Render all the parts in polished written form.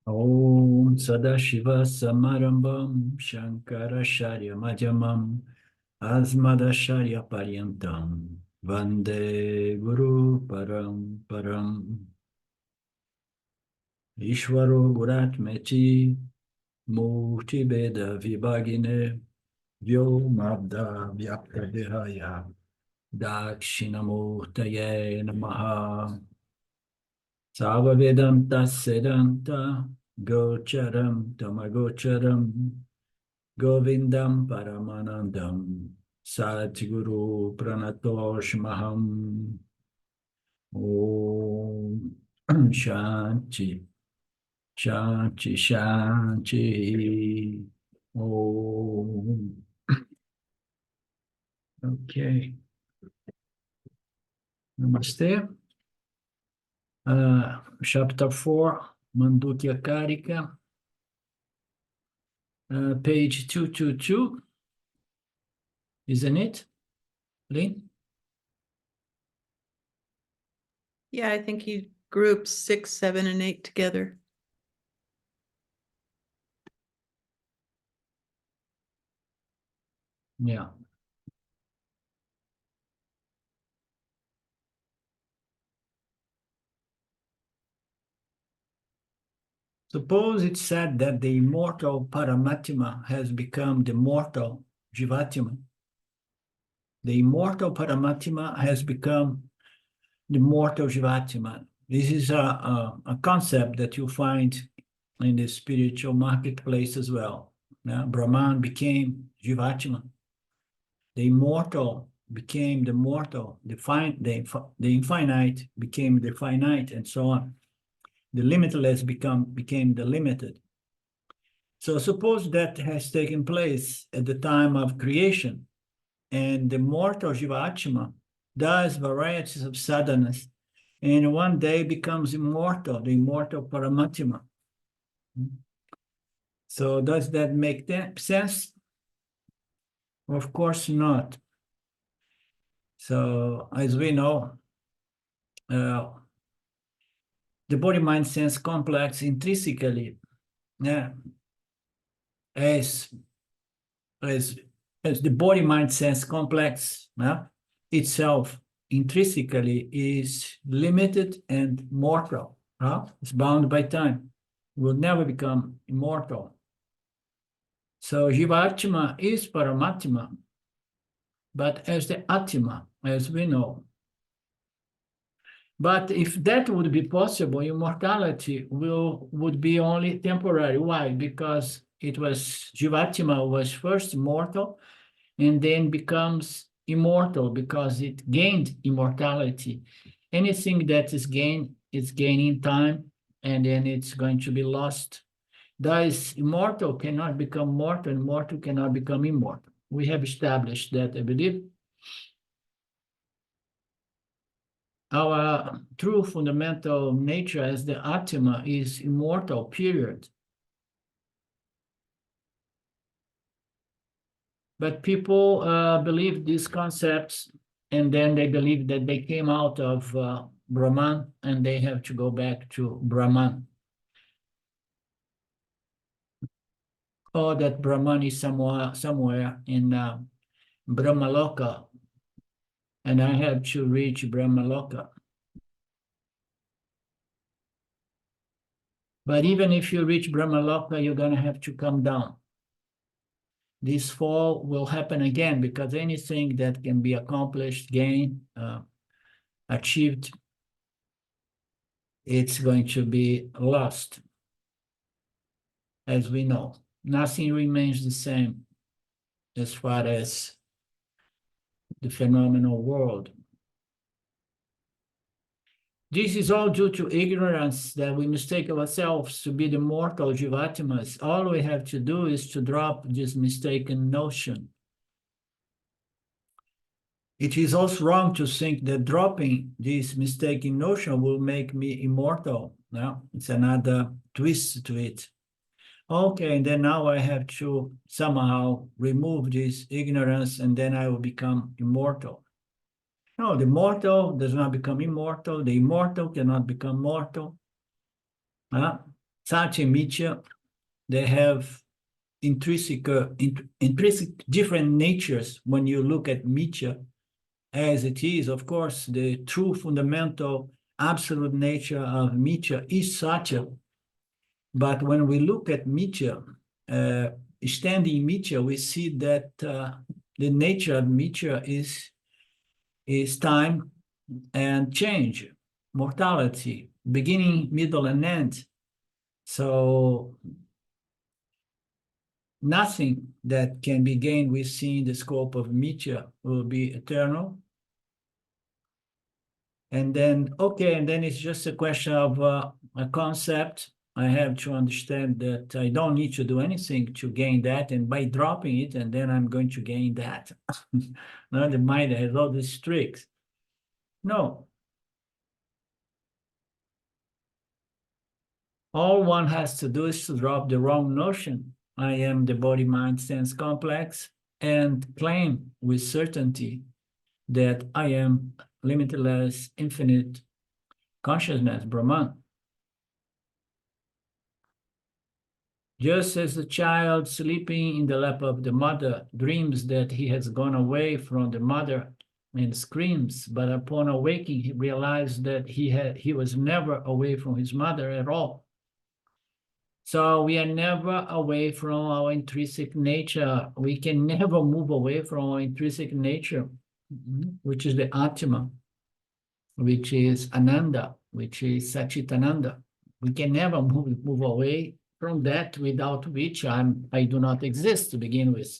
Om Sadashiva Samarambam Shankaracharya Madhyamam Asmadacharya Paryantam Vande Guru Param Ishvaro Guratmeti Murti Beda Vibhagine Vyomabda Vyapta Dehaya Dakshinamurtaye Namaha Sava Vedanta Sedanta Gocharam Tamagocharam Govindam Paramanandam Satguru Pranatoshmaham Om Shanti Shanti Shanti Om. Okay. Namaste. Chapter 4, Mandukya Karika, page 222, isn't it, Lynn? Yeah, I think he groups 6, 7, and 8 together. Yeah. Suppose it's said that the immortal Paramatma has become the mortal Jivatma. The immortal Paramatma has become the mortal Jivatma. This is a concept that you find in the spiritual marketplace as well. Brahman became Jivatma. The immortal became the mortal. The infinite became the finite, and so on. The limitless became the limited. So suppose that has taken place at the time of creation, and the mortal Jivatma does varieties of sadhanas, and one day becomes immortal, the immortal Paramatma. So does that make sense? Of course not. So as we know, the body-mind-sense complex intrinsically, as the body-mind-sense complex itself intrinsically is limited and mortal. It's bound by time. Will never become immortal. So Jivatma is Paramatma, but as the Atma, as we know. But if that would be possible, immortality would be only temporary. Why? Because Jivatma was first mortal and then becomes immortal because it gained immortality. Anything that is gained is gaining time, and then it's going to be lost. Thus, immortal cannot become mortal, and mortal cannot become immortal. We have established that, I believe. Our true fundamental nature as the Atma is immortal, period. But people believe these concepts, and then they believe that they came out of Brahman, and they have to go back to Brahman. Or that Brahman is somewhere in Brahmaloka, and I have to reach Brahmaloka. But even if you reach Brahmaloka, you're going to have to come down. This fall will happen again, because anything that can be accomplished, gained, achieved, it's going to be lost, as we know. Nothing remains the same as far as the phenomenal world. This is all due to ignorance, that we mistake ourselves to be the mortal Jivatmas. All we have to do is to drop this mistaken notion. It is also wrong to think that dropping this mistaken notion will make me immortal. No, it's another twist to it. Okay, and then now I have to somehow remove this ignorance, and then I will become immortal. No, the mortal does not become immortal. The immortal cannot become mortal. Sati and Mitya, they have intrinsic different natures when you look at Mitya as it is. Of course, the true fundamental absolute nature of Mitya is Satya. But when we look at Mitya, standing Mitya, we see that the nature of Mitya is time and change, mortality, beginning, middle, and end. So nothing that can be gained within the scope of Mitya will be eternal. And then, okay, and then it's just a question of a concept. I have to understand that I don't need to do anything to gain that, and by dropping it, and then I'm going to gain that. Now the mind has all these tricks. No. All one has to do is to drop the wrong notion. I am the body, mind, sense complex, and claim with certainty that I am limitless, infinite consciousness, Brahman. Just as the child sleeping in the lap of the mother dreams that he has gone away from the mother and screams, but upon awaking, he realized that he was never away from his mother at all. So we are never away from our intrinsic nature. We can never move away from our intrinsic nature, which is the Atma, which is Ananda, which is Satchitananda. We can never move away from that, without which I do not exist to begin with.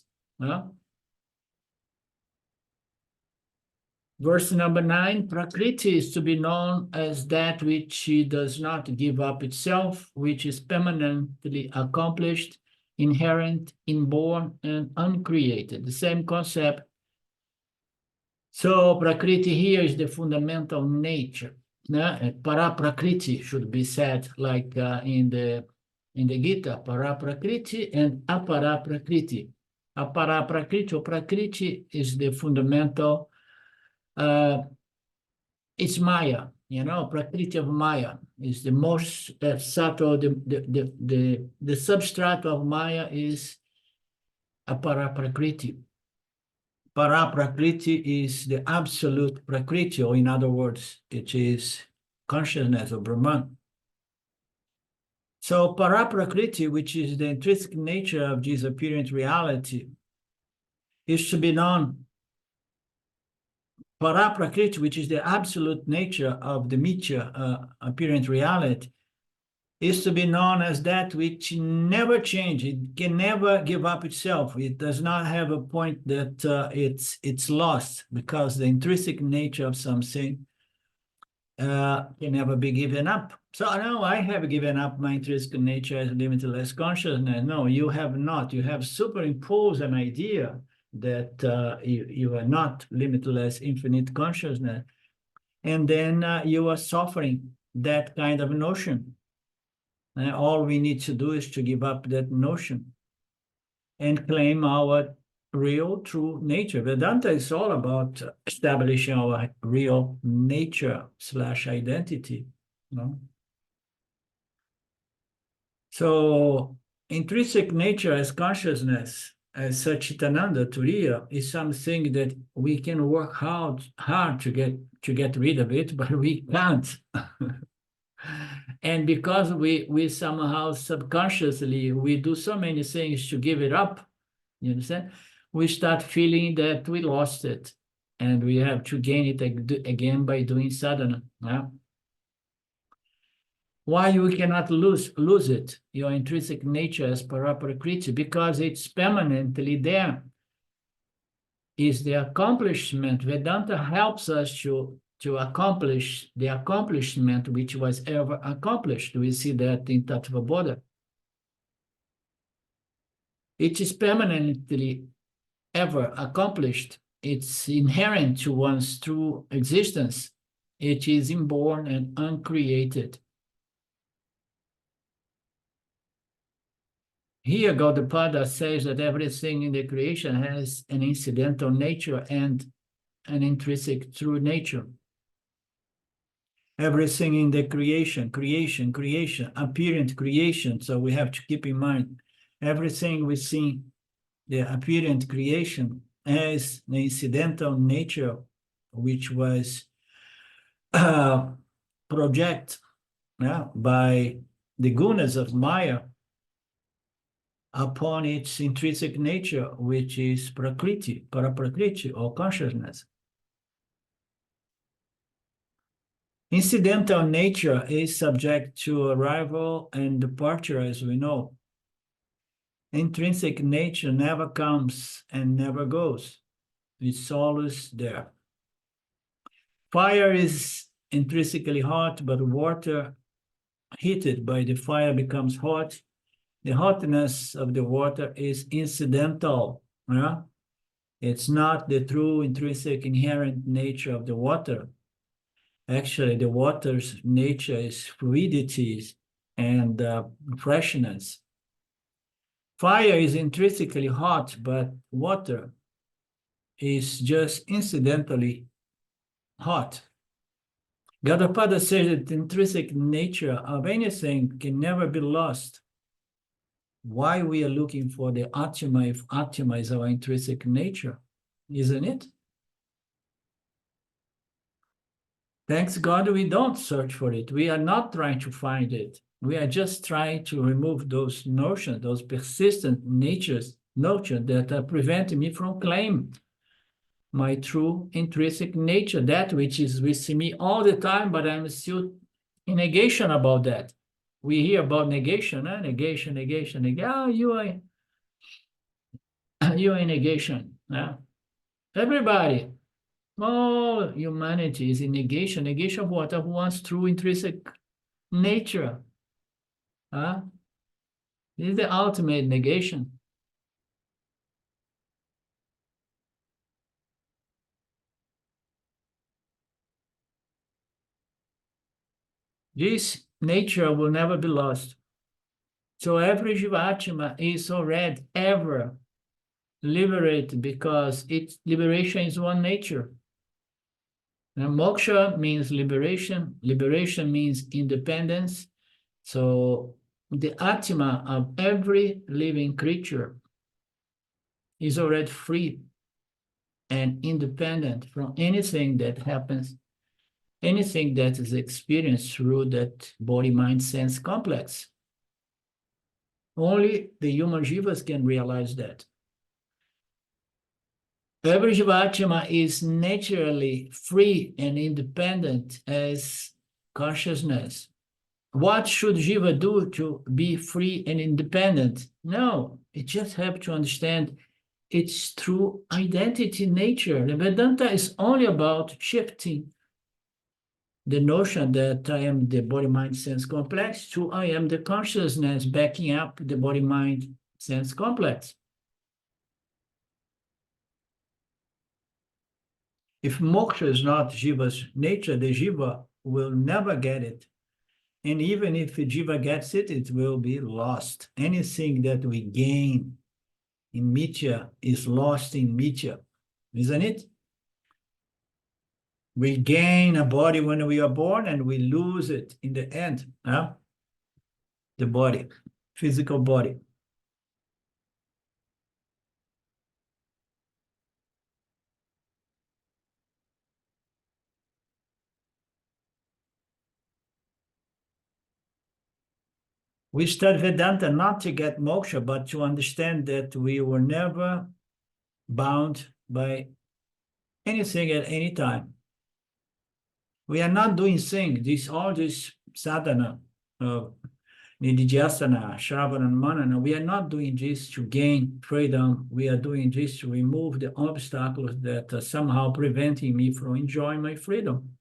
Verse number 9, Prakriti is to be known as that which does not give up itself, which is permanently accomplished, inherent, inborn, and uncreated. The same concept. So Prakriti here is the fundamental nature. Para Prakriti should be said like in the Gita, Para Prakriti and Apara Prakriti. Apara Prakriti or Prakriti is the fundamental. It's Maya, Prakriti of Maya is the most subtle. The substrate of Maya is Apara Prakriti. Para Prakriti is the absolute Prakriti, or in other words, it is consciousness of Brahman. So Para Prakriti, which is the intrinsic nature of this apparent reality, is to be known. Para Prakriti, which is the absolute nature of the Mithya apparent reality, is to be known as that which never changes. It can never give up itself. It does not have a point that it's lost, because the intrinsic nature of something can never be given up. So no, I have given up my intrinsic nature as limitless consciousness. No, you have not. You have superimposed an idea that you are not limitless, infinite consciousness. And then you are suffering that kind of notion. And all we need to do is to give up that notion and claim our real, true nature. Vedanta is all about establishing our real nature / identity. So intrinsic nature as consciousness, as Satchitananda, Turiya, is something that we can work hard to get rid of it, but we can't. And because we somehow subconsciously, we do so many things to give it up, you understand? We start feeling that we lost it, and we have to gain it again by doing sadhana. Why we cannot lose it, your intrinsic nature as Paraprakriti? Because it's permanently there. Is the accomplishment. Vedanta helps us to accomplish the accomplishment which was ever accomplished. We see that in Tattva Bodha. It is permanently ever accomplished. It's inherent to one's true existence. It is inborn and uncreated. Here, Gaudapada says that everything in the creation has an incidental nature and an intrinsic true nature. Everything in the creation, apparent creation. So we have to keep in mind everything we see, the apparent creation, as the incidental nature, which was uh, projected by the gunas of Maya upon its intrinsic nature, which is prakriti, paraprakriti, or consciousness. Incidental nature is subject to arrival and departure, as we know. Intrinsic nature never comes and never goes. It's always there. Fire is intrinsically hot, but water heated by the fire becomes hot. The hotness of the water is incidental. Yeah? It's not the true intrinsic inherent nature of the water. Actually, the water's nature is fluidity and freshness. Fire is intrinsically hot, but water is just incidentally hot. Gaudapada says that the intrinsic nature of anything can never be lost. Why we are looking for the Atma, if Atma is our intrinsic nature, isn't it? Thanks God we don't search for it. We are not trying to find it. We are just trying to remove those notions, those persistent notions that are preventing me from claiming my true intrinsic nature, that which is with me all the time, but I'm still in negation about that. We hear about negation, negation. Oh, you are in negation. Everybody, all humanity is in negation. Negation of what? Of one's true intrinsic nature. This is the ultimate negation. This nature will never be lost. So every Jivatma is already ever liberated because its liberation is one nature. Now, moksha means liberation. Liberation means independence. So the Atma of every living creature is already free and independent from anything that happens, anything that is experienced through that body-mind-sense complex. Only the human jivas can realize that. Every Jivatma is naturally free and independent as consciousness. What should Jiva do to be free and independent? No, it just have to understand its true identity nature. The Vedanta is only about shifting the notion that I am the body-mind-sense complex to I am the consciousness backing up the body-mind-sense complex. If moksha is not Jiva's nature, the Jiva will never get it. And even if the Jiva gets it, it will be lost. Anything that we gain in Mithya is lost in Mithya, isn't it? We gain a body when we are born and we lose it in the end, the body, physical body. We study Vedanta not to get moksha, but to understand that we were never bound by anything at any time. We are not doing things, all this sadhana, Nididhyasana, Shravana, and Manana. We are not doing this to gain freedom. We are doing this to remove the obstacles that are somehow preventing me from enjoying my freedom.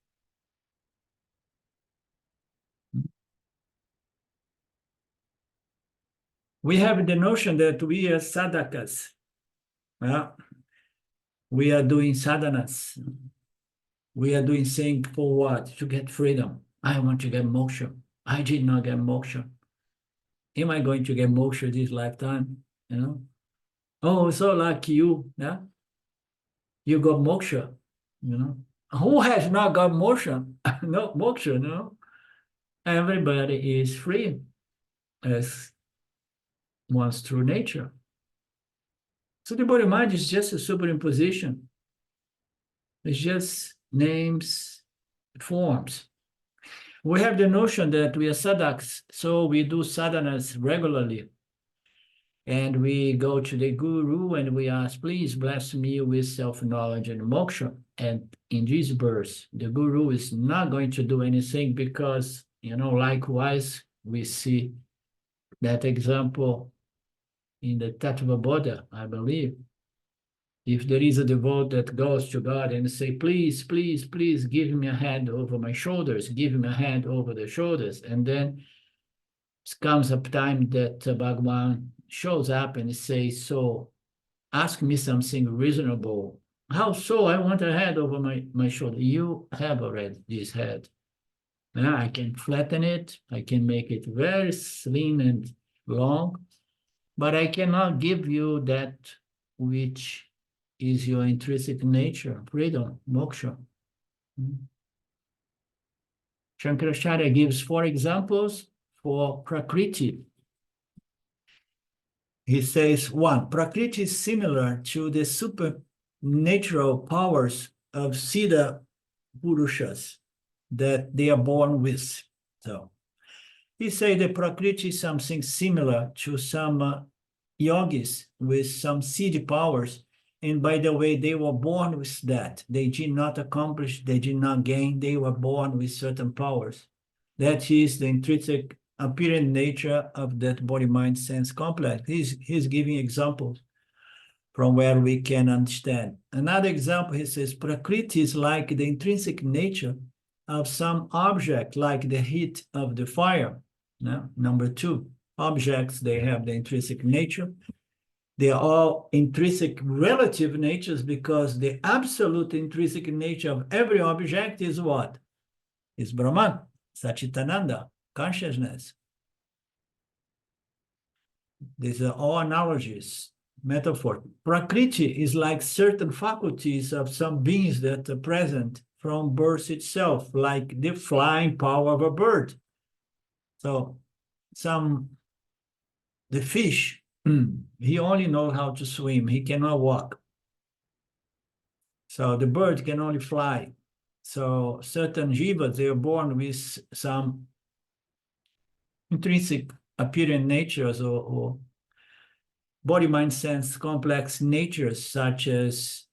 We have the notion that we are sadhakas. We are doing sadhanas. We are doing things for what? To get freedom. I want to get moksha. I did not get moksha. Am I going to get moksha this lifetime? Oh, so like you, you got moksha, who has not got motion? No moksha, no? Everybody is free as one's true nature. So the body mind is just a superimposition. It's just names, forms. We have the notion that we are sadhaks, so we do sadhanas regularly. And we go to the guru and we ask, please bless me with self-knowledge and moksha. And in this verse, the guru is not going to do anything because, likewise, we see that example in the Tattva Buddha, I believe. If there is a devote that goes to God and say, please, please, please give me a hand over my shoulders, give me a hand over the shoulders. And then comes a time that Bhagavan shows up and says, so ask me something reasonable. How so? I want a head over my shoulder. You have already this head. Now I can flatten it. I can make it very slim and long, but I cannot give you that which is your intrinsic nature, freedom, moksha. Shankaracharya gives 4 examples for Prakriti. He says, 1, Prakriti is similar to the supernatural powers of Siddha Purushas that they are born with. So he said that Prakriti is something similar to some yogis with some Siddhi powers. And by the way, they were born with that. They did not accomplish, they did not gain, they were born with certain powers. That is the intrinsic apparent nature of that body-mind sense complex. He's giving examples from where we can understand. Another example, he says, Prakriti is like the intrinsic nature of some object, like the heat of the fire. No? Number 2, objects, they have the intrinsic nature. They are all intrinsic relative natures because the absolute intrinsic nature of every object is what? Is Brahman, Satchitananda, consciousness. These are all analogies, metaphor. Prakriti is like certain faculties of some beings that are present from birth itself, like the flying power of a bird. So the fish, he only knows how to swim, he cannot walk. So the bird can only fly. So certain jivas, they are born with some intrinsic apparent natures or body, mind, sense, complex natures, such as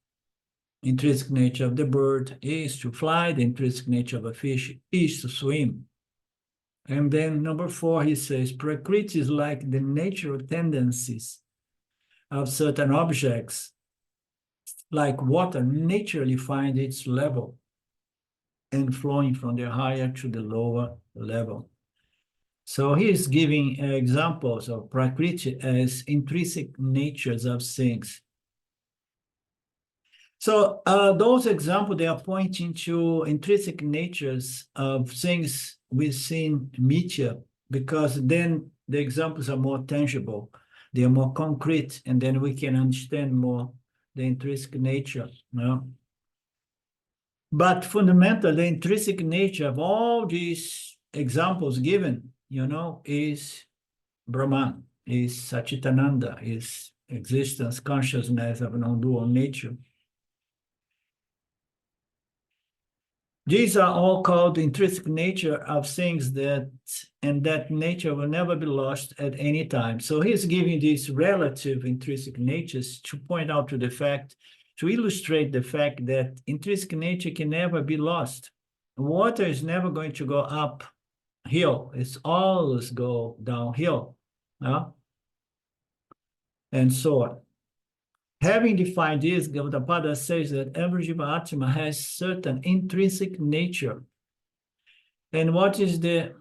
intrinsic nature of the bird is to fly, the intrinsic nature of a fish is to swim. And then number 4, he says, Prakriti is like the natural tendencies of certain objects, like water naturally find its level and flowing from the higher to the lower level. So he is giving examples of Prakriti as intrinsic natures of things. So those examples, they are pointing to intrinsic natures of things within Mithya, because then the examples are more tangible, they are more concrete, and then we can understand more the intrinsic nature. But fundamentally, the intrinsic nature of all these examples given, is Brahman, is Satchitananda, is existence, consciousness of non-dual nature. These are all called the intrinsic nature of things and that nature will never be lost at any time. So he's giving these relative intrinsic natures to point out to illustrate the fact that intrinsic nature can never be lost. Water is never going to go uphill. It's always go downhill. And so on. Having defined this, Gaudapada says that every Jiva Atma has certain intrinsic nature. And what is the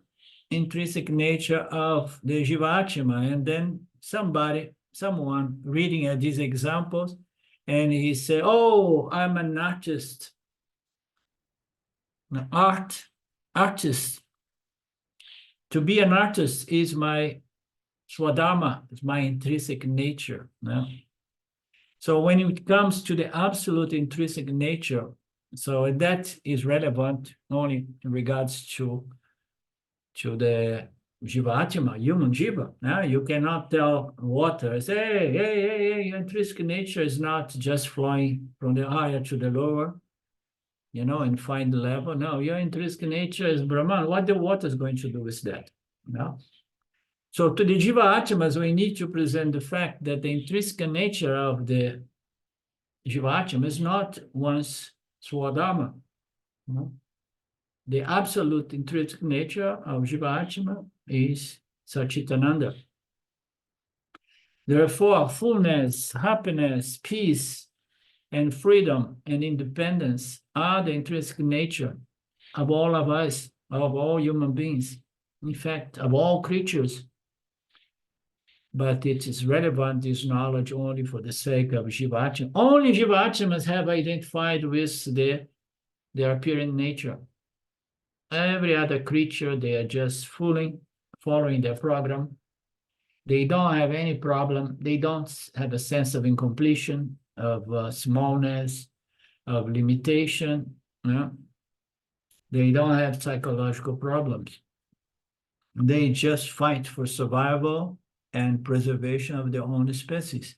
intrinsic nature of the Jiva Atma? And then someone reading at these examples, and he said, oh, I'm an artist. An artist. To be an artist is my swadharma, is my intrinsic nature. So when it comes to the absolute intrinsic nature, So that is relevant only in regards to the Jivatma, human Jiva. You cannot tell water, say, hey, your intrinsic nature is not just flowing from the higher to the lower, and find the level. No, your intrinsic nature is Brahman. What the water is going to do with that? No. So to the Jiva Atmas, we need to present the fact that the intrinsic nature of the Jiva Atma is not once Swadharma. No? The absolute intrinsic nature of Jiva Atma is Satchitananda. Therefore, fullness, happiness, peace, and freedom and independence are the intrinsic nature of all of us, of all human beings, in fact, of all creatures. But it is relevant, this knowledge, only for the sake of Jivatma. Only Jivatmas have identified with their appearance nature. Every other creature, they are just following their program. They don't have any problem. They don't have a sense of incompletion, of smallness, of limitation. They don't have psychological problems. They just fight for survival and preservation of their own species.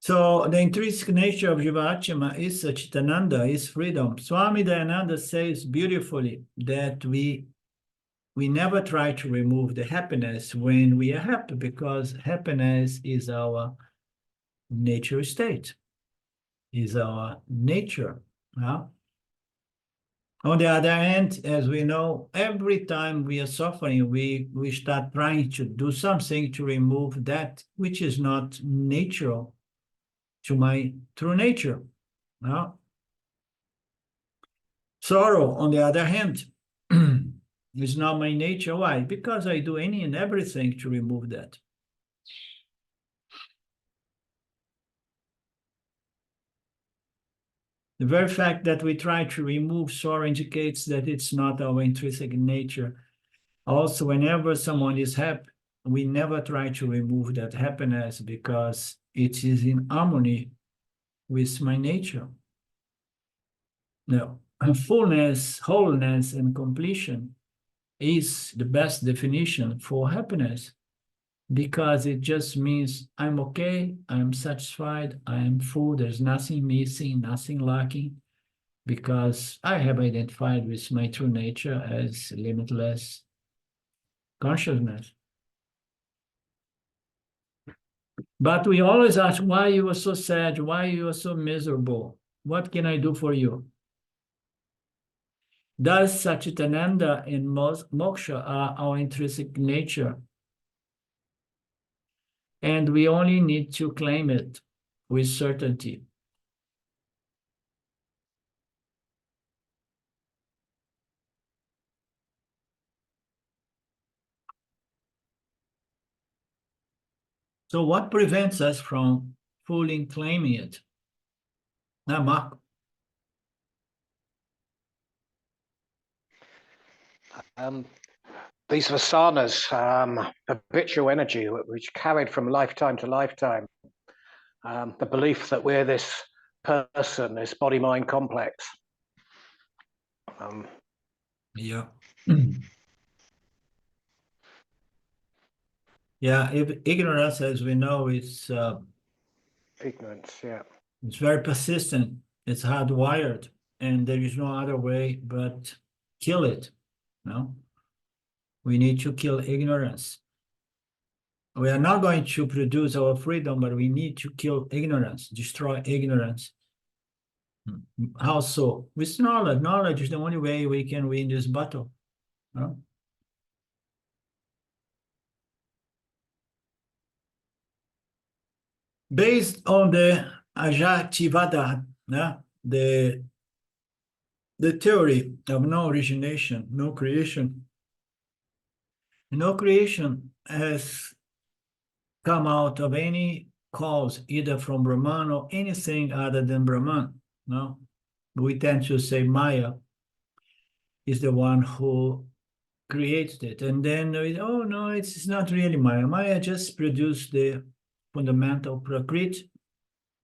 So the intrinsic nature of Jivatma is Satchitananda, is freedom. Swami Dayananda says beautifully that we never try to remove the happiness when we are happy, because happiness is our nature state, is our nature. On the other hand, as we know, every time we are suffering, we start trying to do something to remove that which is not natural to my true nature. Sorrow, on the other hand, is not my nature. Why? Because I do any and everything to remove that. The very fact that we try to remove sorrow indicates that it's not our intrinsic nature. Also, whenever someone is happy, we never try to remove that happiness because it is in harmony with my nature. No, fullness, wholeness, and completion is the best definition for happiness, because it just means I'm okay, I'm satisfied, I am full, there's nothing missing, nothing lacking, because I have identified with my true nature as limitless consciousness. But we always ask, why you are so sad, why you are so miserable, what can I do for you? Thus, Satchitananda and moksha are our intrinsic nature, and we only need to claim it with certainty. So what prevents us from fully claiming it? Now, Mark. These vasanas, habitual energy, which carried from lifetime to lifetime, the belief that we're this person, this body-mind complex. Yeah. Yeah, if ignorance, as we know, is ignorance, yeah. It's very persistent, it's hardwired, and there is no other way but kill it. No? We need to kill ignorance. We are not going to produce our freedom, but we need to kill ignorance, destroy ignorance. How so? With knowledge. Knowledge is the only way we can win this battle. No? Based on the Ajativada, the theory of no origination, no creation. No creation has come out of any cause, either from Brahman or anything other than Brahman. No, we tend to say Maya is the one who creates it, and then oh no, it's not really Maya. Maya just produced the fundamental Prakriti,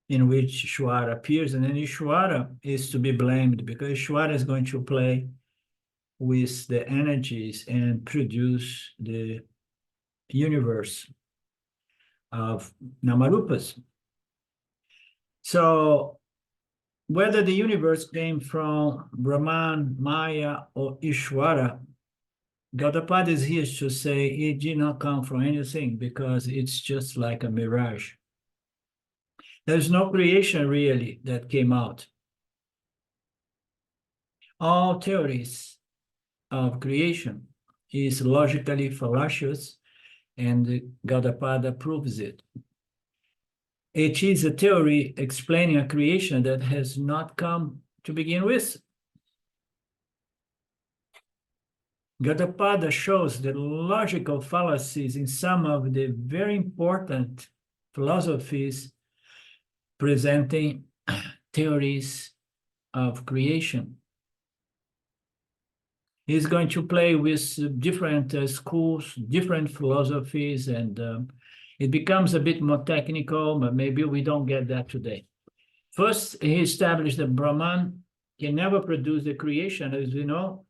in which Ishwara appears, and then Ishwara is to be blamed because Ishwara is going to play with the energies and produce the universe of Namarupas. So whether the universe came from Brahman, Maya, or Ishwara, Gaudapada is here to say it did not come from anything because it's just like a mirage. There's no creation really that came out. All theories of creation is logically fallacious, and Gaudapada proves it. It is a theory explaining a creation that has not come to begin with. Gaudapada shows the logical fallacies in some of the very important philosophies presenting theories of creation. He's going to play with different schools, different philosophies, and it becomes a bit more technical, but maybe we don't get that today. First, he established that Brahman can never produce the creation, as we know.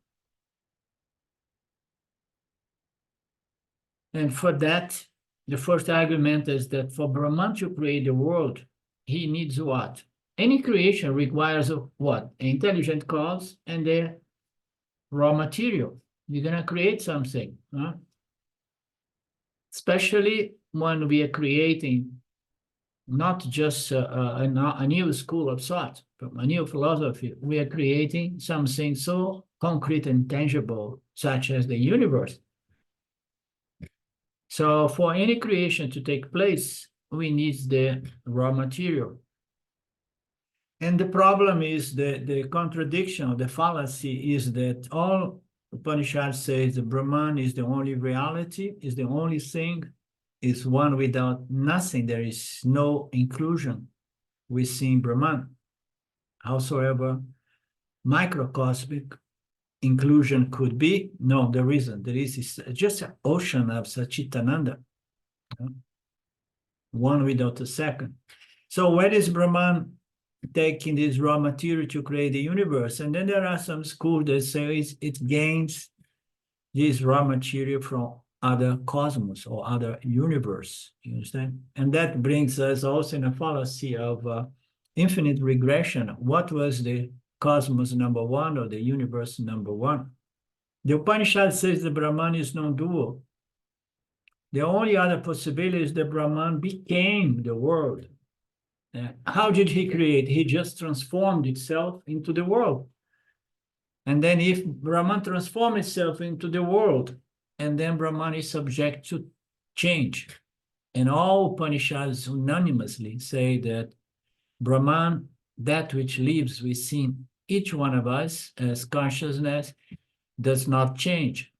And for that, the first argument is that for Brahman to create the world, he needs what? Any creation requires what? An intelligent cause and a raw material. You're going to create something, huh? Especially when we are creating not just a new school of thought, but a new philosophy. We are creating something so concrete and tangible, such as the universe. So for any creation to take place, we need the raw material. And the problem is the contradiction, the fallacy is that all Upanishad says the Brahman is the only reality, is the only thing, is one without nothing. There is no inclusion within Brahman. Howsoever microcosmic inclusion could be, no, there isn't. There is just an ocean of Satchitananda, one without a second. So where is Brahman taking this raw material to create the universe? And then there are some schools that say it gains this raw material from other cosmos or other universe, you understand? And that brings us also in a fallacy of infinite regression. What was the cosmos number one or the universe number one? The Upanishad says the Brahman is non-dual. The only other possibility is that Brahman became the world. How did he create? He just transformed itself into the world. And then if Brahman transforms itself into the world, and then Brahman is subject to change. And all Upanishads unanimously say that Brahman, that which lives within each one of us as consciousness, does not change.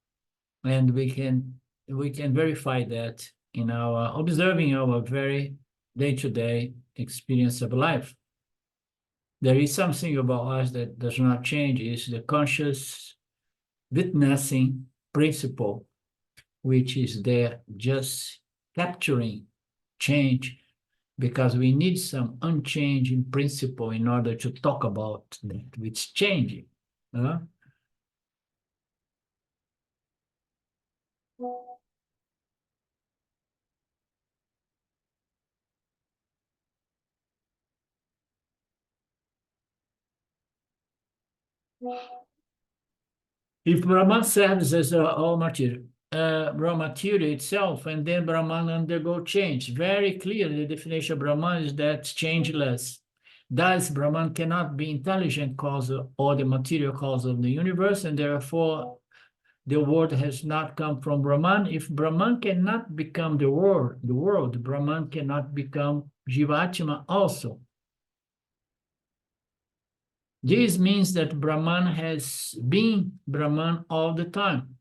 And we can verify that in our observing our very day-to-day experience of life. There is something about us that does not change, is the conscious witnessing principle, which is there just capturing change, because we need some unchanging principle in order to talk about that which changing. If Brahman serves as a raw material itself, and then Brahman undergo change, very clearly the definition of Brahman is that changeless. Thus, Brahman cannot be intelligent cause or the material cause of the universe, and therefore the world has not come from Brahman. If Brahman cannot become the world, Brahman cannot become Jivatma also. This means that Brahman has been Brahman all the time.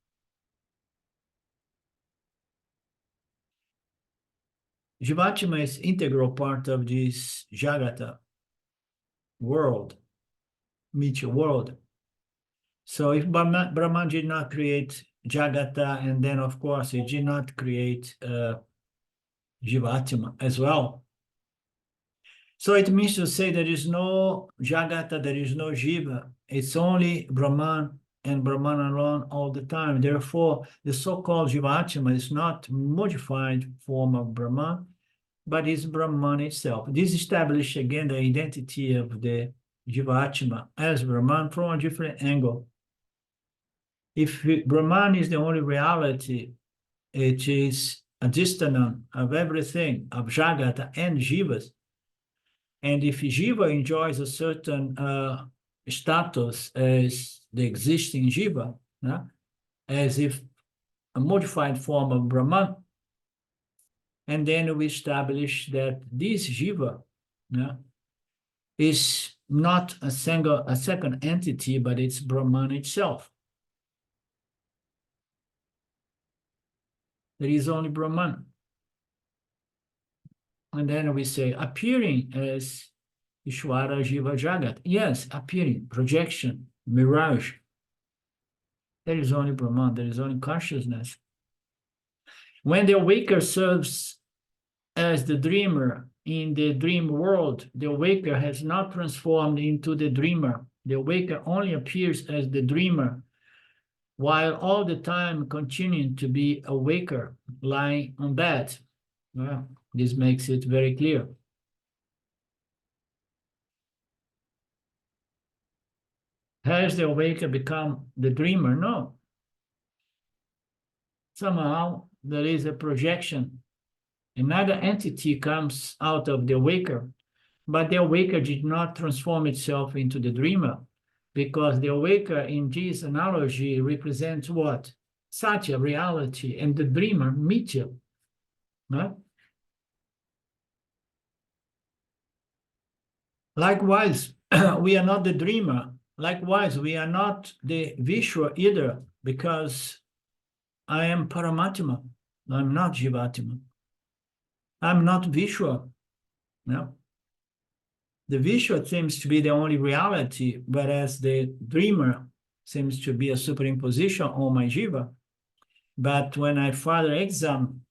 Jivatma is integral part of this Jagata world, Mithya world. So if Brahman did not create Jagata, and then of course he did not create Jivatma as well, So it means to say there is no Jagata, there is no Jiva. It's only Brahman and Brahman alone all the time. Therefore, the so-called Jivatma is not modified form of Brahman, but is Brahman itself. This establishes again the identity of the Jivatma as Brahman from a different angle. If Brahman is the only reality, it is a distanam of everything, of Jagata and Jivas. And if Jiva enjoys a certain status as the existing Jiva, as if a modified form of Brahman, and then we establish that this Jiva is not a second entity, but it's Brahman itself. There is only Brahman. And then we say, appearing as Ishvara Jiva Jagat. Yes, appearing, projection, mirage. There is only Brahman, there is only consciousness. When the awaker serves as the dreamer in the dream world, the awaker has not transformed into the dreamer. The awaker only appears as the dreamer, while all the time continuing to be awaker, lying on bed. Well, this makes it very clear. Has the awaker become the dreamer? No. Somehow there is a projection. Another entity comes out of the awaker, but the awaker did not transform itself into the dreamer, because the awaker in this analogy represents what? Satya, reality, and the dreamer, mithya. No? Likewise, we are not the dreamer. Likewise, we are not the Vishwa either, because I am Paramatma. I'm not Jivatma. I'm not Vishwa. No. The Vishwa seems to be the only reality, whereas the dreamer seems to be a superimposition on my Jiva. But when I further examine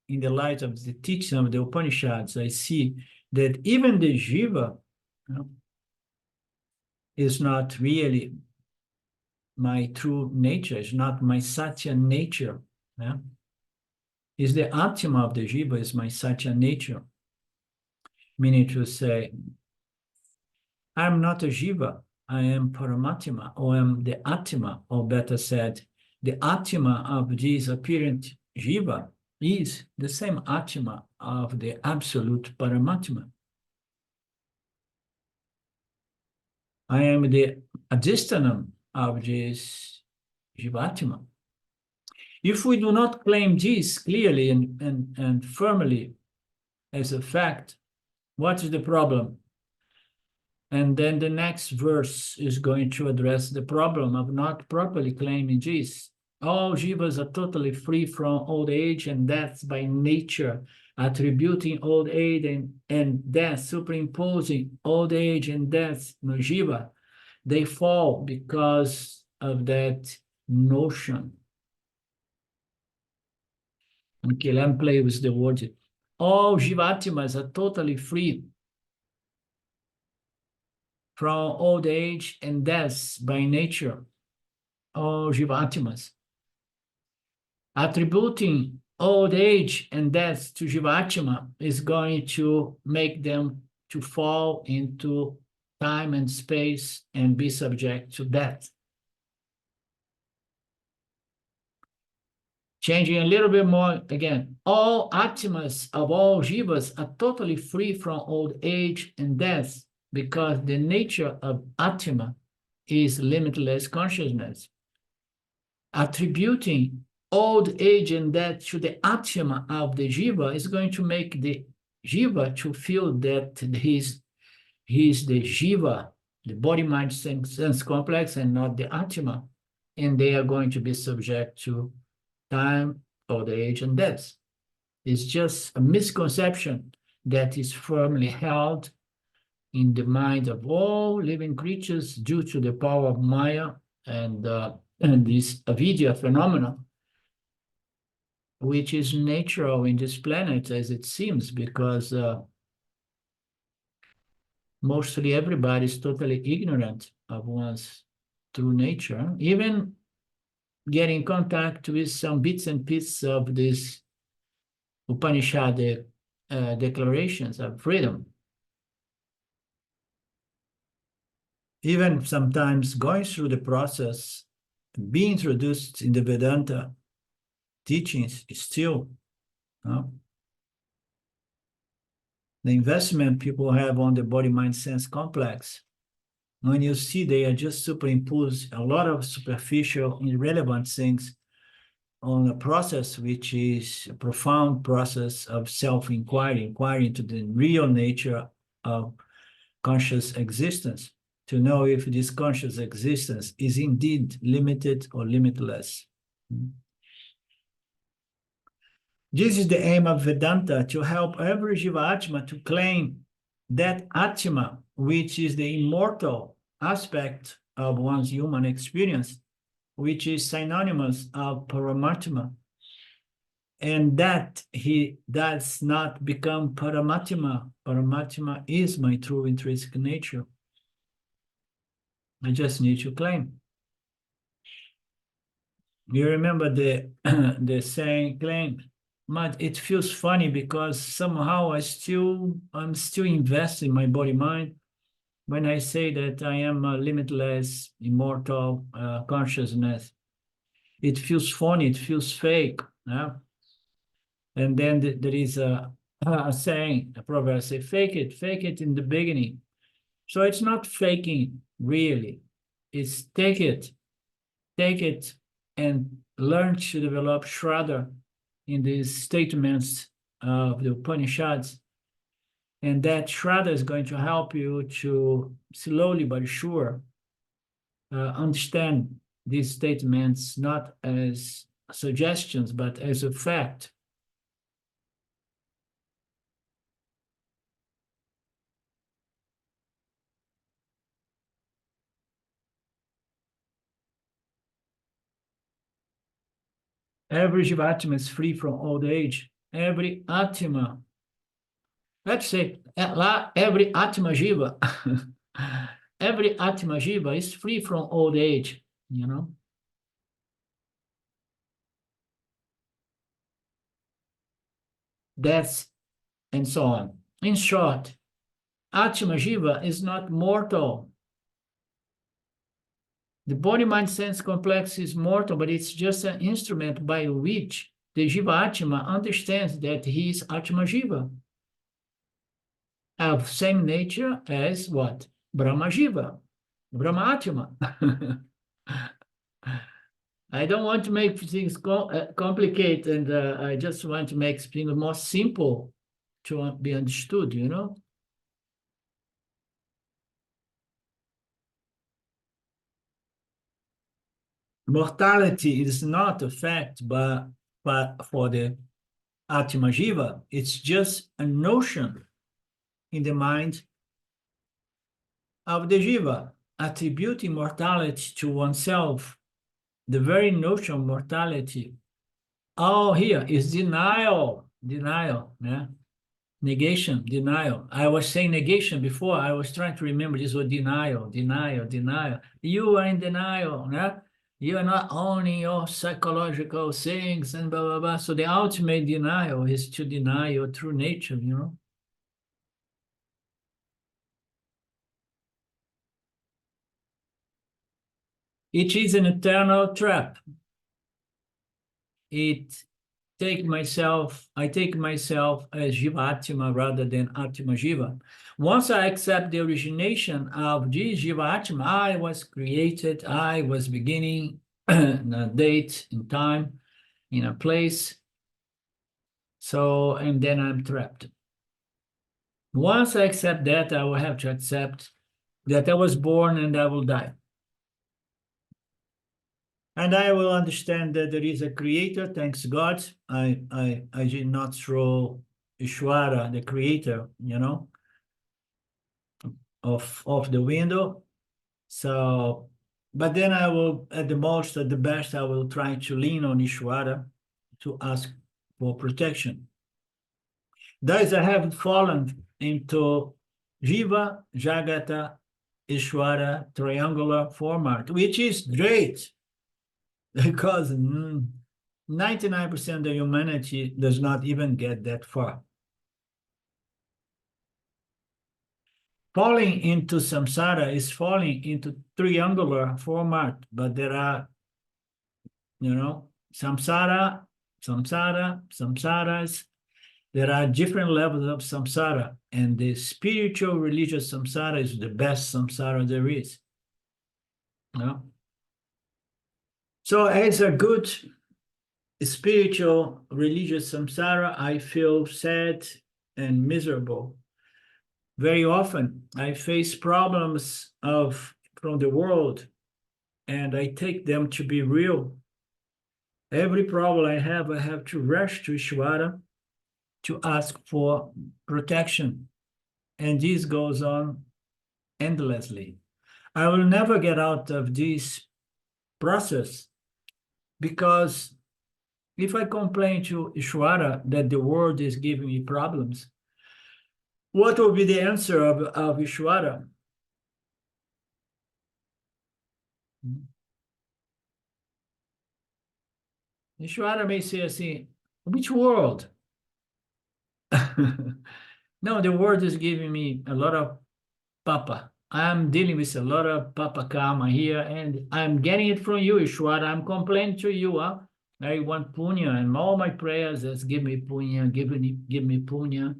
in the light of the teaching of the Upanishads, I see that even the Jiva is not really my true nature, it's not my Satya nature. Yeah? Is the Atma of the Jiva is my Satya nature. Meaning to say, I'm not a Jiva, I am Paramatma, or I am the Atma, or better said, the Atma of this apparent Jiva is the same Atma of the absolute Paramatma. I am the adhistanam of this Jivatma. If we do not claim this clearly and firmly as a fact, what is the problem? And then the next verse is going to address the problem of not properly claiming this. All jivas are totally free from old age and death by nature, attributing old age and death, superimposing old age and death no jiva. They fall because of that notion. Okay, let me play with the word. All jivatmas are totally free from old age and death by nature. All jivatmas. Attributing old age and death to jivatma is going to make them to fall into time and space and be subject to death. Changing a little bit more again, all atmas of all jivas are totally free from old age and death, because the nature of atma is limitless consciousness. Attributing old age and death to the atma of the jiva is going to make the jiva to feel that he's the jiva, the body-mind sense complex, and not the atma, and they are going to be subject to time, old age, and death. It's just a misconception that is firmly held in the mind of all living creatures due to the power of Maya and this avidya phenomena, which is natural in this planet as it seems, because mostly everybody is totally ignorant of one's true nature, even get in contact with some bits and pieces of these Upanishad declarations of freedom. Even sometimes going through the process, being introduced in the Vedanta teachings is still the investment people have on the body-mind-sense complex. When you see they are just superimposed a lot of superficial, irrelevant things on a process which is a profound process of self-inquiry, inquiry into the real nature of conscious existence, to know if this conscious existence is indeed limited or limitless. This is the aim of Vedanta, to help every Jiva Atma to claim that Atma, which is the immortal aspect of one's human experience, which is synonymous of Paramatma, and that he does not become Paramatma. Paramatma is my true intrinsic nature. I just need to claim. You remember the the saying, claim, but it feels funny because somehow I'm still investing in my body mind when I say that I am a limitless, immortal consciousness. It feels funny, it feels fake. Yeah? And then there is a saying, a proverb say, fake it in the beginning. So it's not faking really. It's take it and learn to develop Shraddha in these statements of the Upanishads. And that Shraddha is going to help you to slowly but sure understand these statements not as suggestions, but as a fact. Every Jivatma is free from old age. Every Atma, let's say, every Atma Jiva, every Atma Jiva is free from old age, you know. Death, and so on. In short, Atma Jiva is not mortal. The body-mind-sense complex is mortal, but it's just an instrument by which the Jiva Atma understands that he is Atma Jiva, of same nature as what? Brahma Jiva, Brahma Atma. I don't want to make things complicated, and I just want to make things more simple to be understood, you know? Mortality is not a fact, but for the Atma Jiva, it's just a notion in the mind of the Jiva, attributing mortality to oneself. The very notion of mortality, all here is denial, yeah? Negation, denial. I was saying negation before. I was trying to remember this word denial. You are in denial, yeah? You are not owning your psychological things and blah, blah, blah. So the ultimate denial is to deny your true nature, you know? It is an eternal trap. I take myself as Jiva-Atma rather than Atma Jiva. Once I accept the origination of this Jiva-Atma, I was created, I was beginning, in a date, in time, in a place. So, and then I'm trapped. Once I accept that, I will have to accept that I was born and I will die. And I will understand that there is a creator, thanks God. I did not throw Ishwara, the creator, you know, of the window. So, but then I will, at the most, at the best, I will try to lean on Ishwara to ask for protection. Thus, I have fallen into Jiva, Jagata, Ishvara triangular format, which is great because 99% of humanity does not even get that far. Falling into samsara is falling into triangular format, but there are, samsara, samsaras. There are different levels of samsara, and the spiritual religious samsara is the best samsara there is. So as a good spiritual religious samsara, I feel sad and miserable. Very often I face problems from the world, and I take them to be real. Every problem I have to rush to Ishvara to ask for protection. And this goes on endlessly. I will never get out of this process, because if I complain to Ishvara that the world is giving me problems, what will be the answer of Ishvara? Ishvara may say assim, which world? No, the world is giving me a lot of papa. I'm dealing with a lot of papa karma here, and I'm getting it from you, Ishvara. I'm complaining to you. I want punya, and all my prayers is give me punya, give me punya.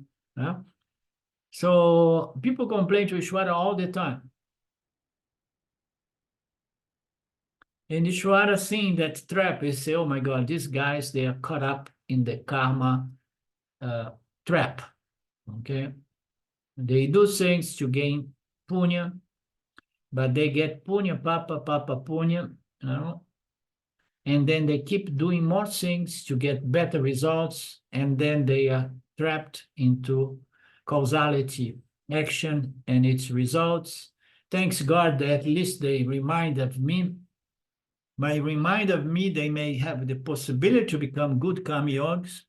So people complain to Ishvara all the time. And Ishvara seeing that trap, he say, oh my God, these guys, they are caught up in the karma trap. Okay? They do things to gain punya, but they get punya, papa punya, and then they keep doing more things to get better results, and then they are trapped into causality, action, and its results. Thanks God that at least they remind of me. By remind of me, they may have the possibility to become good karma yogs,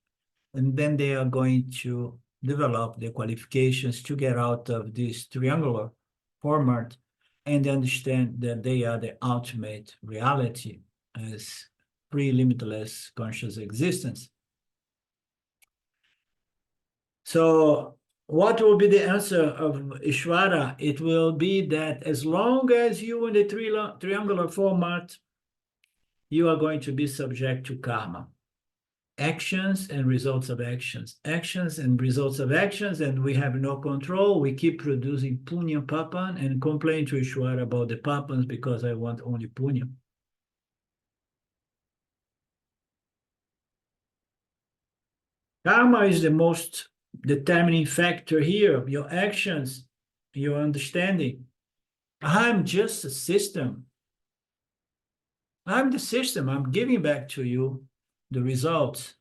and then they are going to develop the qualifications to get out of this triangular format and understand that they are the ultimate reality as free, limitless conscious existence. So what will be the answer of Ishvara? It will be that as long as you in the triangular format, you are going to be subject to karma. Actions and results of actions, actions and results of actions, and we have no control. We keep producing punya papan and complain to Ishvara about the papans because I want only punya. Karma is the most determining factor here. Your actions, your understanding. I'm just a system. I'm the system. I'm giving back to you the results.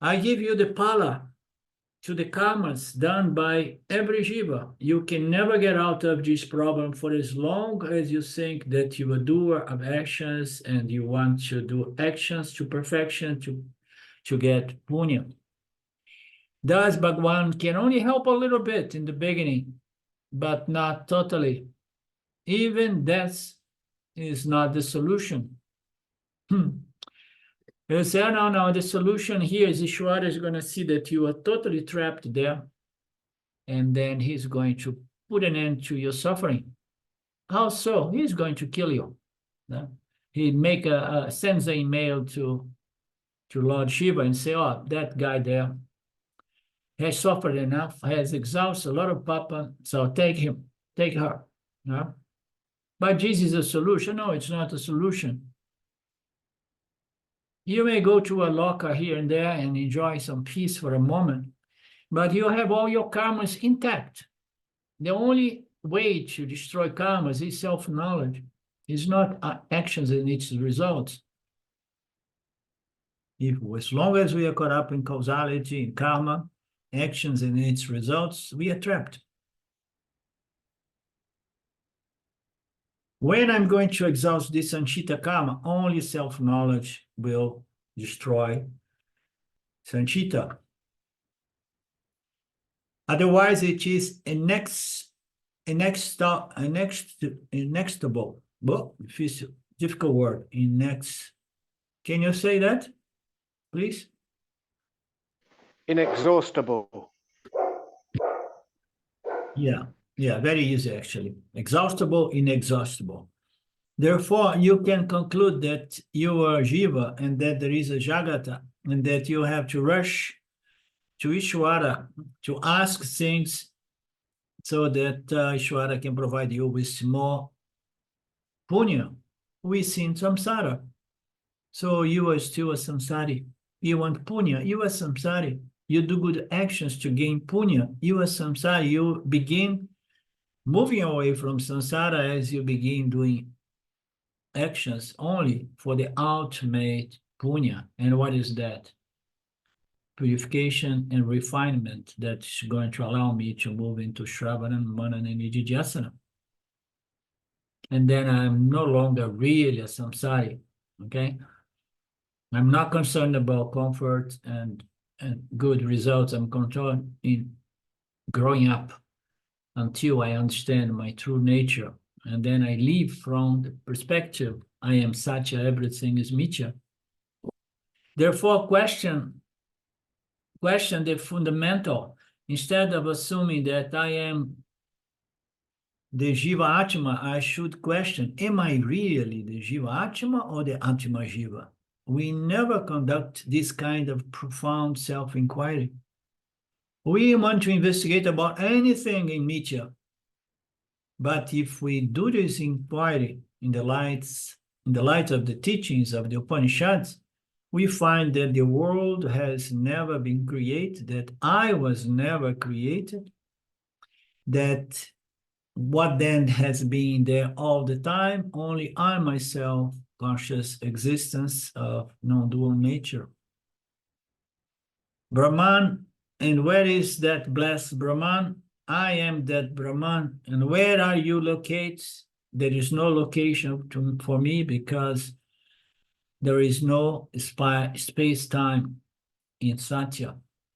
I give you the pala to the karmas done by every jiva. You can never get out of this problem for as long as you think that you are a doer of actions and you want to do actions to perfection to get punya. Thus, Bhagwan can only help a little bit in the beginning, but not totally. Even death is not the solution. You say, no, the solution here is Ishvara is going to see that you are totally trapped there, and then he's going to put an end to your suffering. How so? He's going to kill you. He sends an email to Lord Shiva and say, oh, that guy there has suffered enough, has exhausted a lot of papa, so take him, take her. But this is a solution. No, it's not a solution. You may go to a locker here and there and enjoy some peace for a moment, but you have all your karmas intact. The only way to destroy karmas is self-knowledge. It's not actions and its results. As long as we are caught up in causality, in karma, actions and its results, we are trapped. When I'm going to exhaust this Sanchita karma, only self-knowledge will destroy Sanchita. Otherwise, it is inextable. Well, difficult word. Can you say that, please? Inexhaustible. Yeah, very easy actually. Exhaustible, inexhaustible. Therefore, you can conclude that you are Jiva and that there is a Jagata and that you have to rush to Ishwara to ask things so that Ishwara can provide you with more punya within samsara. So you are still a samsari. You want punya, you are samsari. You do good actions to gain punya, you are samsari. You begin moving away from samsara as you begin doing actions only for the ultimate punya. And what is that? Purification and refinement that's going to allow me to move into Shravana, Manana, and Nididhyasana. And then I'm no longer really a samsari, okay? I'm not concerned about comfort and good results. I'm concerned in growing up until I understand my true nature. And then I live from the perspective, I am Satya, everything is Mithya. Therefore, question the fundamental. Instead of assuming that I am the Jiva Atma, I should question, am I really the Jiva Atma or the Atma Jiva? We never conduct this kind of profound self-inquiry. We want to investigate about anything in Mithya. But if we do this inquiry in the light of the teachings of the Upanishads, we find that the world has never been created, that I was never created, that what then has been there all the time, only I myself, conscious existence of non-dual nature. Brahman, and where is that blessed Brahman? I am that Brahman. And where are you located? There is no location for me because there is no space-time in Satya.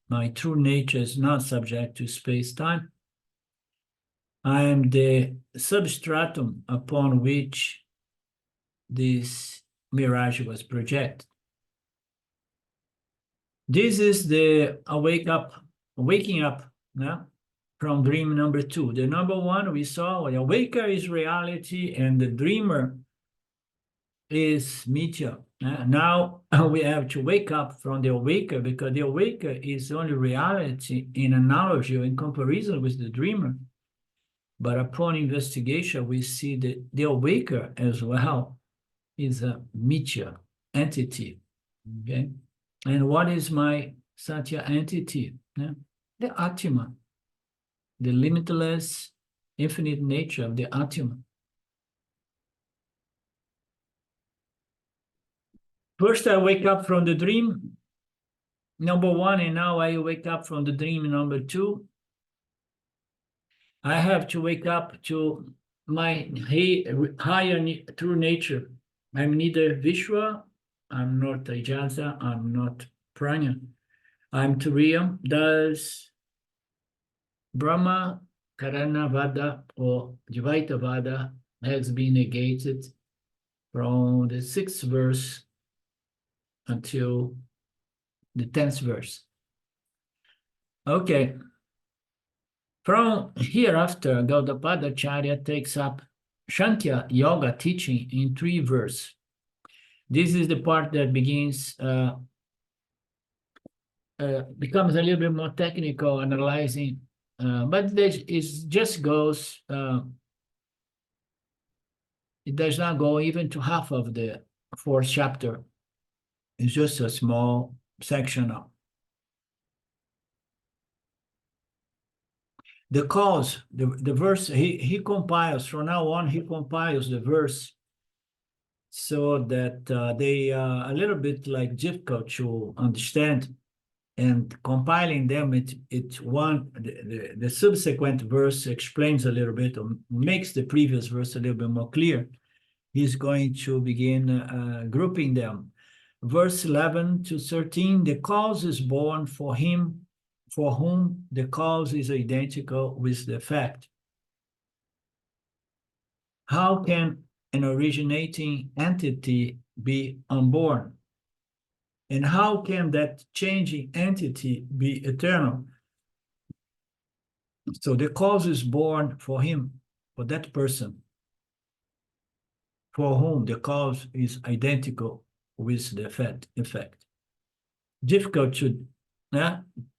My true nature is not subject to space-time. I am the substratum upon which this mirage was projected. This is the waking up from dream number 2. The number 1 we saw, the awaker is reality and the dreamer is Mithya. Now we have to wake up from the awaker because the awaker is only reality in analogy or in comparison with the dreamer. But upon investigation, we see that the awaker as well is a Mithya entity. Okay, and what is my Satya entity? The Atma, the limitless, infinite nature of the Atma. First, I wake up from the dream, number 1, and now I wake up from the dream, number 2. I have to wake up to my higher true nature. I'm neither Vishwa, I'm not Taijasa, I'm not Pranya. I'm Turiya, thus Brahma, Karana Vada, or Dvaita Vada has been negated from the 6th verse until the 10th verse. Okay. From hereafter, Gaudapadacharya takes up Sankhya Yoga teaching in 3 verses. This is the part that begins, becomes a little bit more technical, analyzing, but it just goes, it does not go even to half of the 4th chapter. It's just a small section of the cause, the verse, he compiles, from now on, he compiles the verse so that they are a little bit like difficult to understand, and compiling them, the subsequent verse explains a little bit, or makes the previous verse a little bit more clear. He's going to begin grouping them. Verse 11 to 13, the cause is born for him for whom the cause is identical with the effect. How can an originating entity be unborn? And how can that changing entity be eternal? So the cause is born for him, for that person, for whom the cause is identical with the effect. Difficult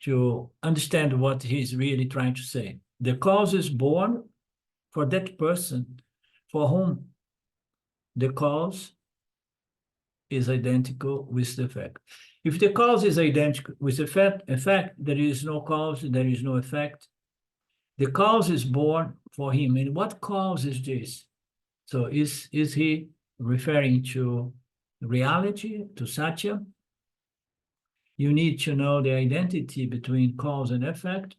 to understand what he's really trying to say. The cause is born for that person for whom the cause is identical with the effect. If the cause is identical with the effect, there is no cause, there is no effect. The cause is born for him. And what cause is this? So is he referring to reality, to Satya? You need to know the identity between cause and effect.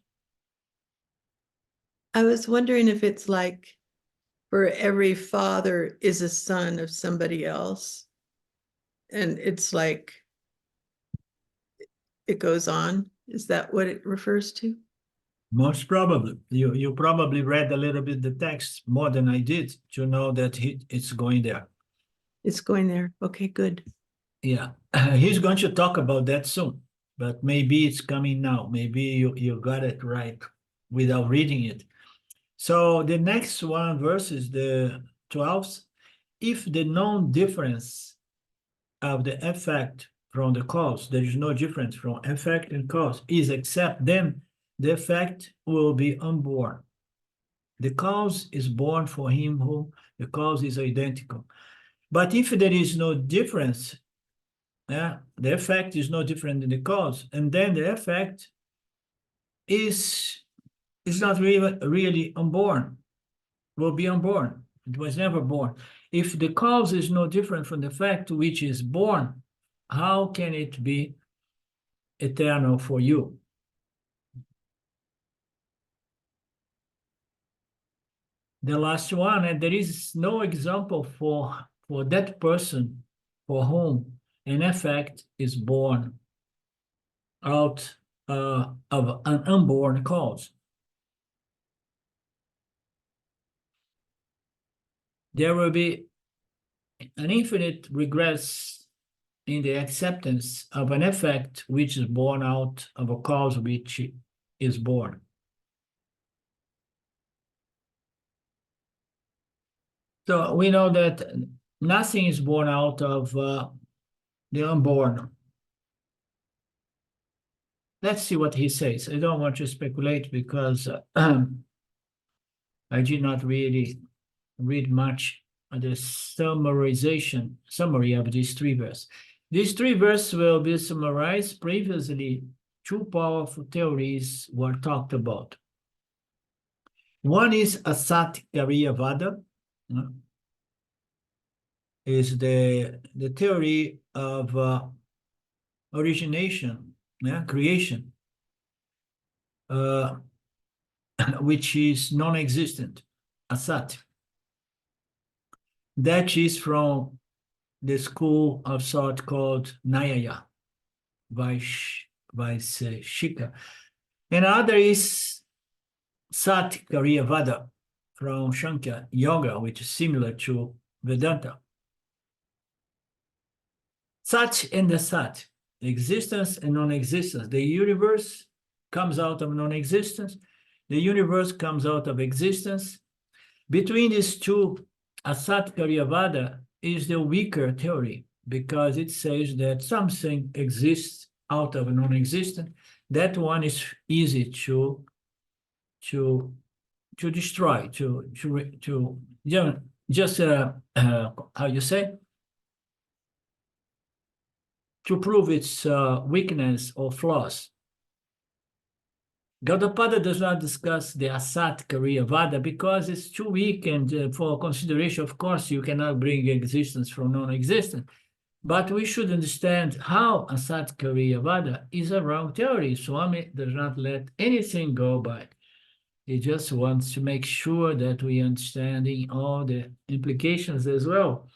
I was wondering if it's like for every father is a son of somebody else. And it's like it goes on. Is that what it refers to? Most probably. You probably read a little bit the text more than I did to know that it's going there. It's going there. Okay, good. Yeah, he's going to talk about that soon, but maybe it's coming now. Maybe you got it right without reading it. So the next one verse is the 12th. If the known difference of the effect from the cause, there is no difference from effect and cause, is except then the effect will be unborn. The cause is born for him who the cause is identical. But if there is no difference, the effect is no different than the cause, and then the effect is not really unborn, will be unborn. It was never born. If the cause is no different from the effect which is born, how can it be eternal for you? The last one, and there is no example for that person for whom an effect is born out of an unborn cause. There will be an infinite regress in the acceptance of an effect which is born out of a cause which is born. So we know that nothing is born out of the unborn. Let's see what he says. I don't want to speculate because I did not really read much of the summary of these three verses. These three verses will be summarized. Previously, two powerful theories were talked about. One is Asat Karyavada, is the theory of origination, creation, which is non-existent, Asat. That is from the school of thought called Nyaya, Vaisheshika. And other is Sat Karyavada from Shankya Yoga, which is similar to Vedanta. Sat and the Sat, existence and non-existence. The universe comes out of non-existence. The universe comes out of existence. Between these two, Asat Karyavada is the weaker theory because it says that something exists out of non-existent. That one is easy to destroy, how you say? To prove its weakness or flaws. Gaudapada does not discuss the Asat Karyavada because it's too weak and for consideration, of course, you cannot bring existence from non-existent. But we should understand how Asat Karyavada is a wrong theory. Swami does not let anything go by. He just wants to make sure that we understanding all the implications as well.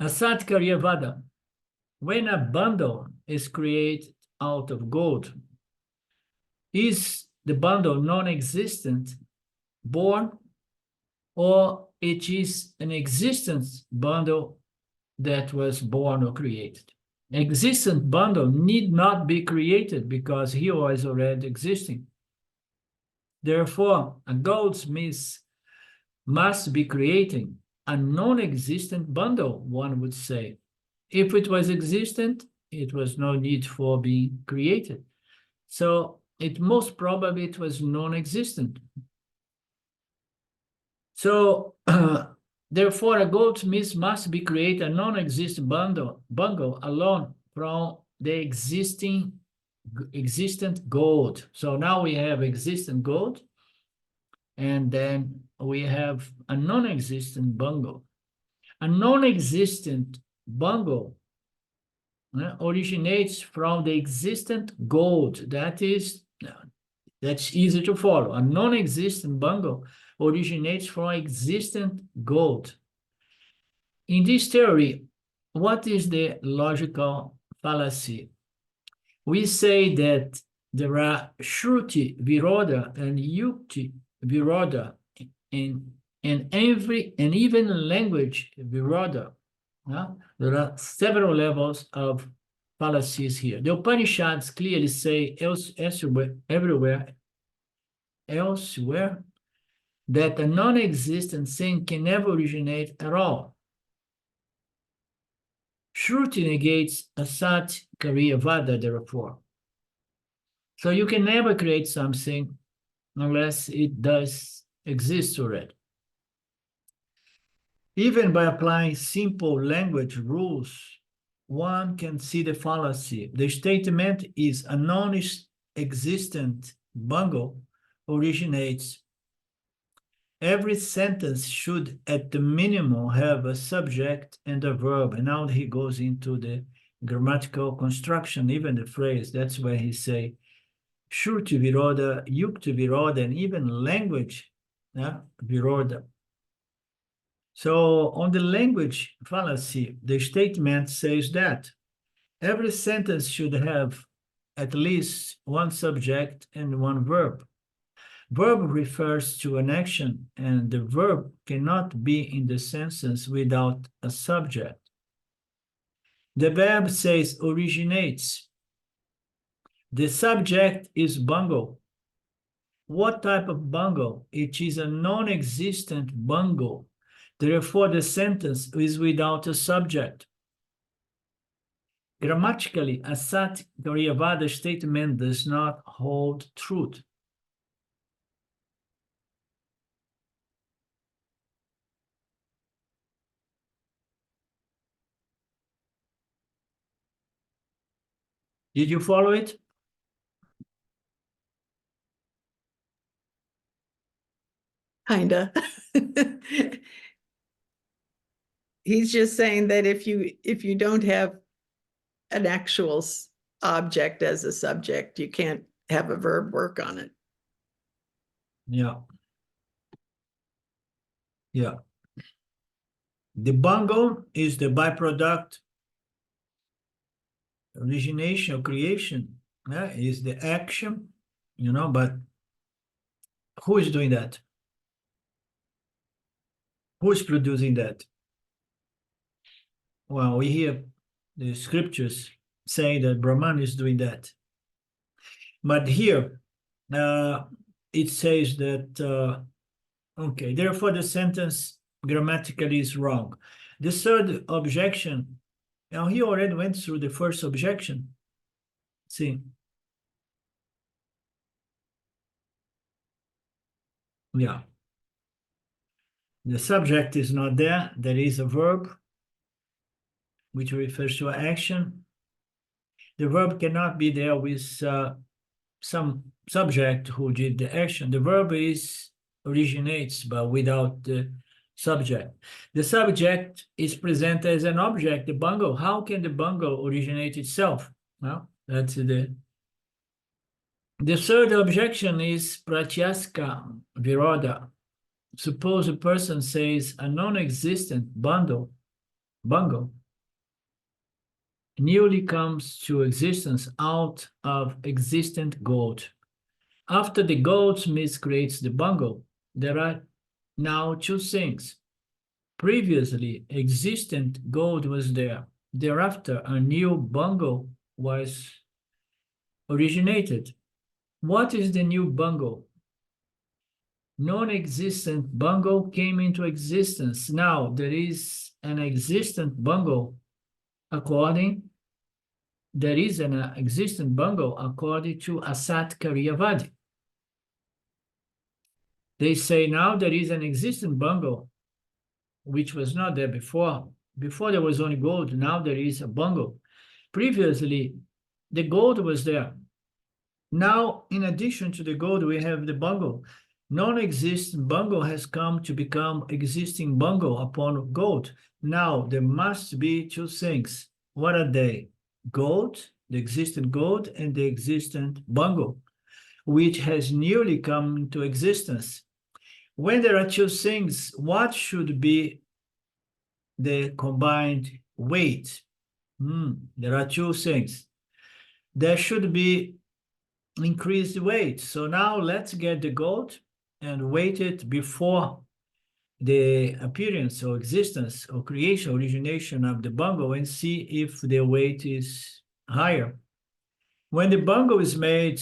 Asat Karyavada, when a bundle is created out of gold, Is the bundle non-existent, born, or it is an existence bundle that was born or created? Existent bundle need not be created because he was already existing. Therefore, a goldsmith must be creating a non-existent bundle, one would say. If it was existent, it was no need for being created. So it most probably it was non-existent. So therefore, a goldsmith must be create a non-existent bundle alone from the existent gold. So now we have existent gold, and then we have a non-existent bundle. A non-existent bundle originates from the existent gold. That's easy to follow. A non-existent bundle originates from existent gold. In this theory, what is the logical fallacy? We say that there are Shruti Viroda and Yukti Viroda in every and even language Viroda. There are several levels of fallacies here. The Upanishads clearly say everywhere elsewhere that a non-existent thing can never originate at all. Shruti negates asat kariya vada, therefore. So you can never create something unless it does exist already. Even by applying simple language rules, one can see the fallacy. The statement is a non-existent bundle originates. Every sentence should, at the minimum, have a subject and a verb. And now he goes into the grammatical construction, even the phrase. That's where he say, Shruti Viroda, Yukti Viroda, and even language Viroda. So on the language fallacy, the statement says that every sentence should have at least one subject and one verb. Verb refers to an action, and the verb cannot be in the sentence without a subject. The verb says originates. The subject is bungle. What type of bungle? It is a non-existent bungle. Therefore, the sentence is without a subject. Grammatically, a Sat Garyavada statement does not hold truth. Did you follow it? Kinda. He's just saying that if you don't have an actual object as a subject, you can't have a verb work on it. Yeah. Yeah. The bungle is the byproduct, origination or creation, is the action, but who is doing that? Who is producing that? Well, we hear the scriptures say that Brahman is doing that. But here, it says that, okay, therefore the sentence grammatically is wrong. The third objection, now he already went through the first objection. See? Yeah. The subject is not there. There is a verb, which refers to action. The verb cannot be there with some subject who did the action. The verb originates, but without the subject. The subject is present as an object, the bungle. How can the bungle originate itself? Well, that's the third objection is pratyaska viroda. Suppose a person says a non-existent bungle newly comes to existence out of existent gold. After the goldsmith creates the bungle, there are now two things. Previously, existent gold was there. Thereafter, a new bungle was originated. What is the new bungle? Non-existent bungle came into existence. Now there is an existent bungle according to Asat Karyavadi. They say now there is an existent bungle, which was not there before. Before there was only gold, now there is a bungle. Previously, the gold was there. Now, in addition to the gold, we have the bungle. Non-existent bungle has come to become existing bungle upon gold. Now, there must be two things. What are they? Gold, the existent gold, and the existent bungle, which has newly come into existence. When there are two things, what should be the combined weight? There are two things. There should be increased weight. So now let's get the gold and weight it before the appearance or existence or creation, origination of the bungle, and see if the weight is higher. When the bungle is made,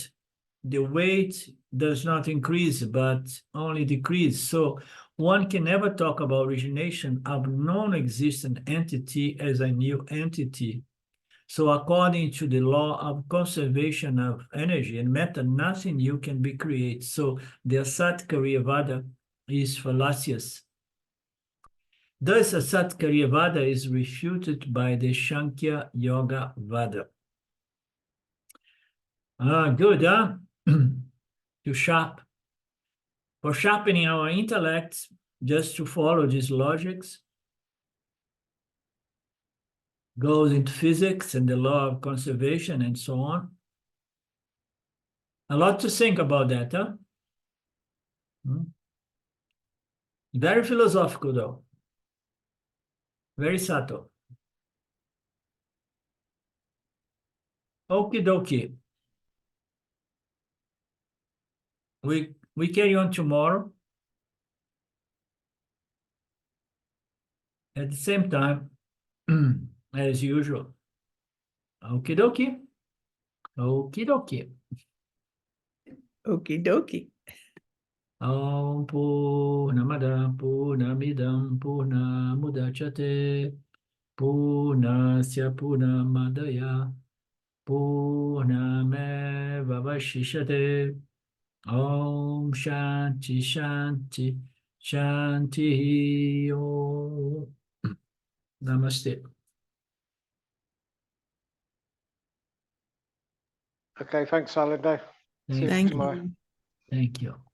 the weight does not increase, but only decrease. So one can never talk about origination of non-existent entity as a new entity. So according to the law of conservation of energy and matter, nothing new can be created. So the Asat Karyavada is fallacious. Thus, Asat Karyavada is refuted by the Sankhya Yoga Vada. Good, huh? For sharpening our intellect, just to follow these logics, goes into physics and the law of conservation and so on. A lot to think about that, huh? Very philosophical, though. Very subtle. Okie dokie. We carry on tomorrow at the same time as usual. Okie dokie. Okie dokie. Okie dokie. Om Purnamada Purnamidam Purnamudachyate Purnasya Purnamadaya Purnameva Vashishate. Om Shanti Shanti Shanti Om. Namaste. Okay, thanks, Alindo. See you Thank Thank tomorrow. you. Thank you.